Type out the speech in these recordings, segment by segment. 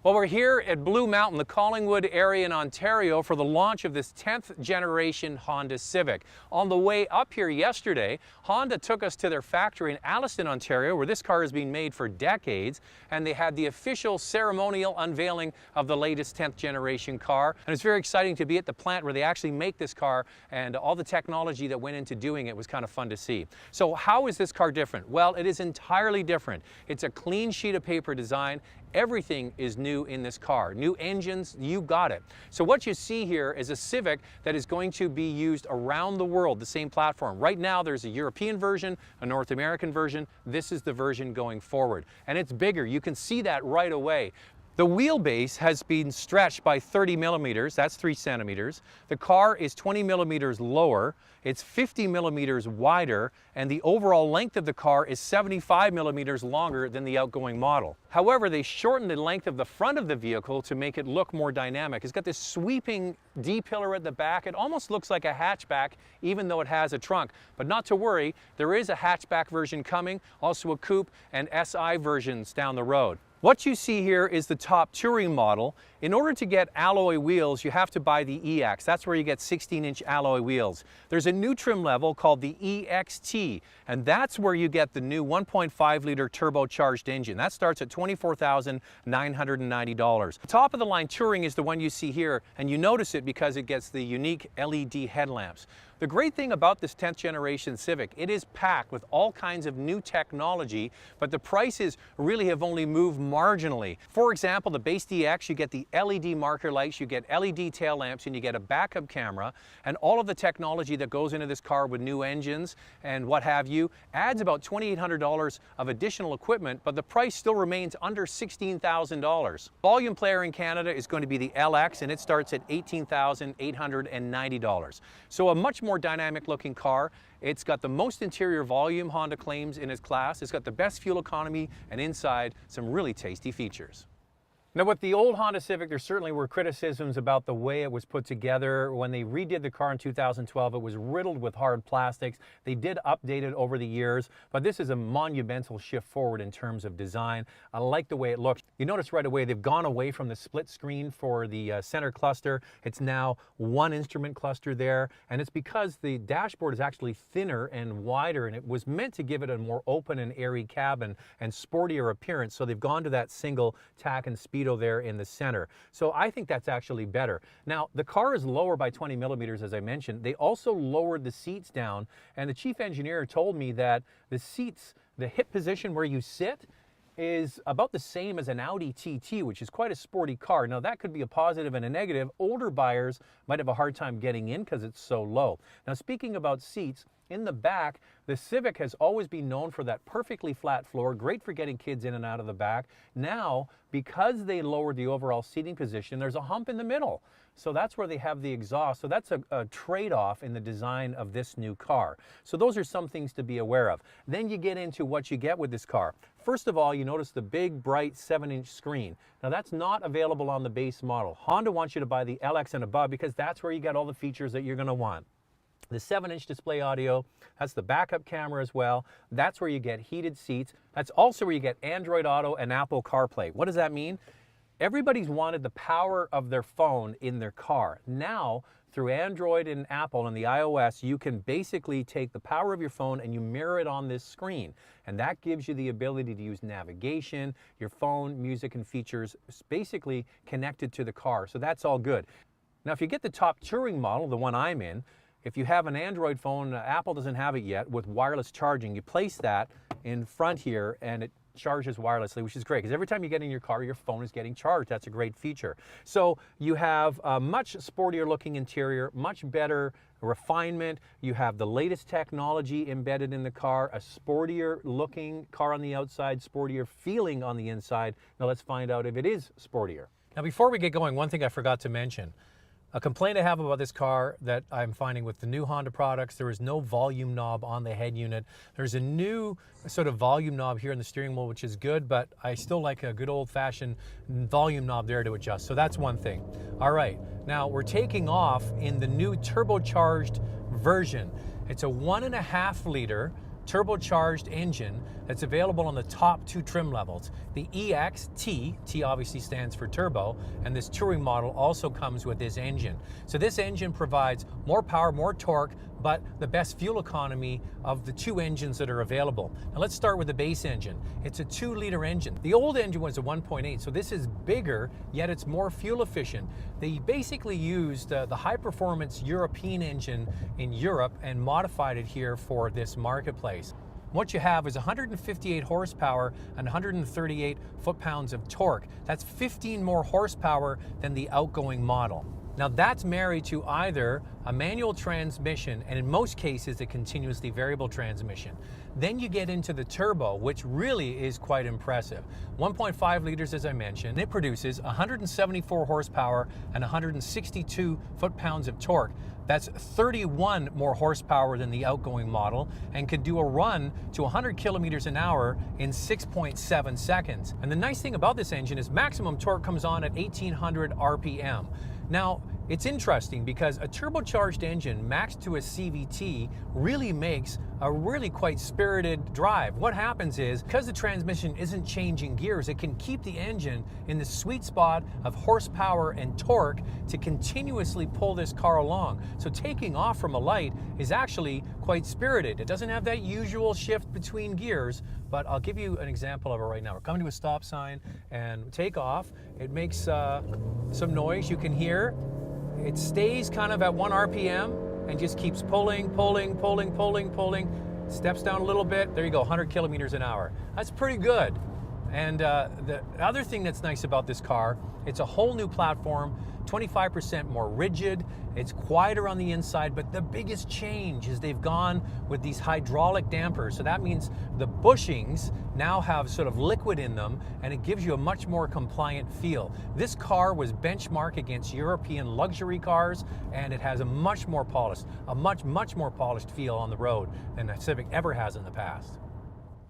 Well, we're here at Blue Mountain, the Collingwood area in Ontario, for the launch of this 10th generation Honda Civic. On the way up here yesterday, Honda took us to their factory in Alliston, Ontario, where this car has been made for decades, and they had the official ceremonial unveiling of the latest 10th generation car. And it's very exciting to be at the plant where they actually make this car, and all the technology that went into doing it was kind of fun to see. So how is this car different? Well, it is entirely different. It's a clean sheet of paper design. Everything is new in this car. New engines, you got it. So what you see here is a Civic that is going to be used around the world, the same platform. Right now there's a European version, a North American version. This is the version going forward. And it's bigger. You can see that right away. The wheelbase has been stretched by 30 millimeters, that's 3 centimeters. The car is 20 millimeters lower, it's 50 millimeters wider, and the overall length of the car is 75 millimeters longer than the outgoing model. However, they shortened the length of the front of the vehicle to make it look more dynamic. It's got this sweeping D-pillar at the back. It almost looks like a hatchback, even though it has a trunk. But not to worry, there is a hatchback version coming, also a coupe and SI versions down the road. What you see here is the top touring model. In order to get alloy wheels, you have to buy the EX. That's where you get 16-inch alloy wheels. There's a new trim level called the EXT, and that's where you get the new 1.5-liter turbocharged engine. That starts at $24,990. The top of the line touring is the one you see here, and you notice it because it gets the unique LED headlamps. The great thing about this 10th generation Civic, it is packed with all kinds of new technology, but the prices really have only moved marginally. For example, the base DX, you get the LED marker lights, you get LED tail lamps, and you get a backup camera, and all of the technology that goes into this car with new engines and what have you adds about $2,800 of additional equipment, but the price still remains under $16,000. Volume player in Canada is going to be the LX, and it starts at $18,890. So a much more dynamic looking car. It's got the most interior volume Honda claims in its class. It's got the best fuel economy, and inside some really tasty features. Now, with the old Honda Civic, there certainly were criticisms about the way it was put together. When they redid the car in 2012, it was riddled with hard plastics. They did update it over the years, but this is a monumental shift forward in terms of design. I like the way it looks. You notice right away they've gone away from the split screen for the center cluster. It's now one instrument cluster there, and it's because the dashboard is actually thinner and wider, and it was meant to give it a more open and airy cabin and sportier appearance, so they've gone to that single tack and speedo there in the center. So I think that's actually better. Now, the car is lower by 20 millimeters, as I mentioned. They also lowered the seats down, and the chief engineer told me that the seats, the hip position where you sit, is about the same as an Audi TT, which is quite a sporty car. Now, that could be a positive and a negative. Older buyers might have a hard time getting in because it's so low. Now, speaking about seats, in the back, the Civic has always been known for that perfectly flat floor, great for getting kids in and out of the back. Now, because they lowered the overall seating position, there's a hump in the middle. So that's where they have the exhaust. So that's a trade-off in the design of this new car. So those are some things to be aware of. Then you get into what you get with this car. First of all, you notice the big, bright 7-inch screen. Now, that's not available on the base model. Honda wants you to buy the LX and above because that's where you get all the features that you're going to want. The 7-inch display audio, that's the backup camera as well. That's where you get heated seats. That's also where you get Android Auto and Apple CarPlay. What does that mean? Everybody's wanted the power of their phone in their car. Now, through Android and Apple and the iOS, you can basically take the power of your phone and you mirror it on this screen. And that gives you the ability to use navigation, your phone, music, and features basically connected to the car. So that's all good. Now, if you get the top touring model, the one I'm in, if you have an Android phone, Apple doesn't have it yet, with wireless charging, you place that in front here and it charges wirelessly, which is great because every time you get in your car, your phone is getting charged. That's a great feature. So you have a much sportier looking interior, much better refinement. You have the latest technology embedded in the car, a sportier looking car on the outside, sportier feeling on the inside. Now let's find out if it is sportier. Now, before we get going, one thing I forgot to mention. A complaint I have about this car that I'm finding with the new Honda products, there is no volume knob on the head unit. There's a new sort of volume knob here in the steering wheel, which is good, but I still like a good old-fashioned volume knob there to adjust. So that's one thing. All right, now we're taking off in the new turbocharged version. It's a 1.5-liter turbocharged engine that's available on the top 2 trim levels. The EX-T, T obviously stands for turbo, and this touring model also comes with this engine. So this engine provides more power, more torque, but the best fuel economy of the 2 engines that are available. Now let's start with the base engine. It's a 2-liter engine. The old engine was a 1.8, so this is bigger, yet it's more fuel efficient. They basically used the high-performance European engine in Europe and modified it here for this marketplace. What you have is 158 horsepower and 138 foot-pounds of torque. That's 15 more horsepower than the outgoing model. Now that's married to either a manual transmission, and in most cases a continuously variable transmission. Then you get into the turbo, which really is quite impressive. 1.5 liters, as I mentioned. It produces 174 horsepower and 162 foot-pounds of torque. That's 31 more horsepower than the outgoing model, and can do a run to 100 kilometers an hour in 6.7 seconds. And the nice thing about this engine is maximum torque comes on at 1800 RPM. Now, it's interesting because a turbocharged engine maxed to a CVT really makes a really quite spirited drive. What happens is, because the transmission isn't changing gears, it can keep the engine in the sweet spot of horsepower and torque to continuously pull this car along. So taking off from a light is actually quite spirited. It doesn't have that usual shift between gears, but I'll give you an example of it right now. We're coming to a stop sign and take off. It makes some noise you can hear. It stays kind of at 1 RPM and just keeps pulling, pulling, pulling, pulling, pulling. Steps down a little bit. There you go, 100 kilometers an hour. That's pretty good. And the other thing that's nice about this car, it's a whole new platform, 25% more rigid. It's quieter on the inside, but the biggest change is they've gone with these hydraulic dampers. So that means the bushings now have sort of liquid in them, and it gives you a much more compliant feel. This car was benchmarked against European luxury cars, and it has a much more polished feel on the road than a Civic ever has in the past.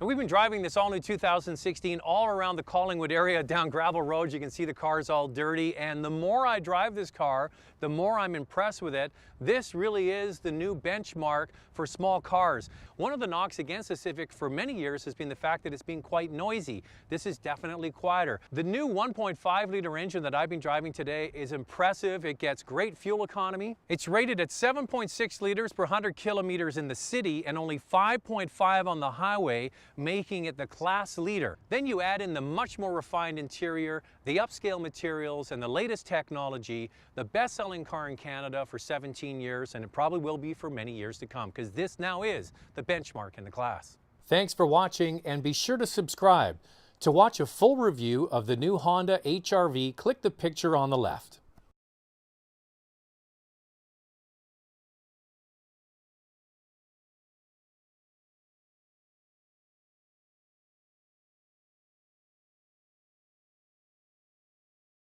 And we've been driving this all-new 2016 all around the Collingwood area down gravel roads. You can see the car's all dirty, and the more I drive this car, the more I'm impressed with it. This really is the new benchmark for small cars. One of the knocks against the Civic for many years has been the fact that it's been quite noisy. This is definitely quieter. The new 1.5-liter engine that I've been driving today is impressive. It gets great fuel economy. It's rated at 7.6 liters per 100 kilometers in the city and only 5.5 on the highway, making it the class leader. Then you add in the much more refined interior, the upscale materials, and the latest technology, the best-selling car in Canada for 17 years, and it probably will be for many years to come, because this now is the benchmark in the class. Thanks for watching, and be sure to subscribe. To watch a full review of the new Honda HR-V, click the picture on the left.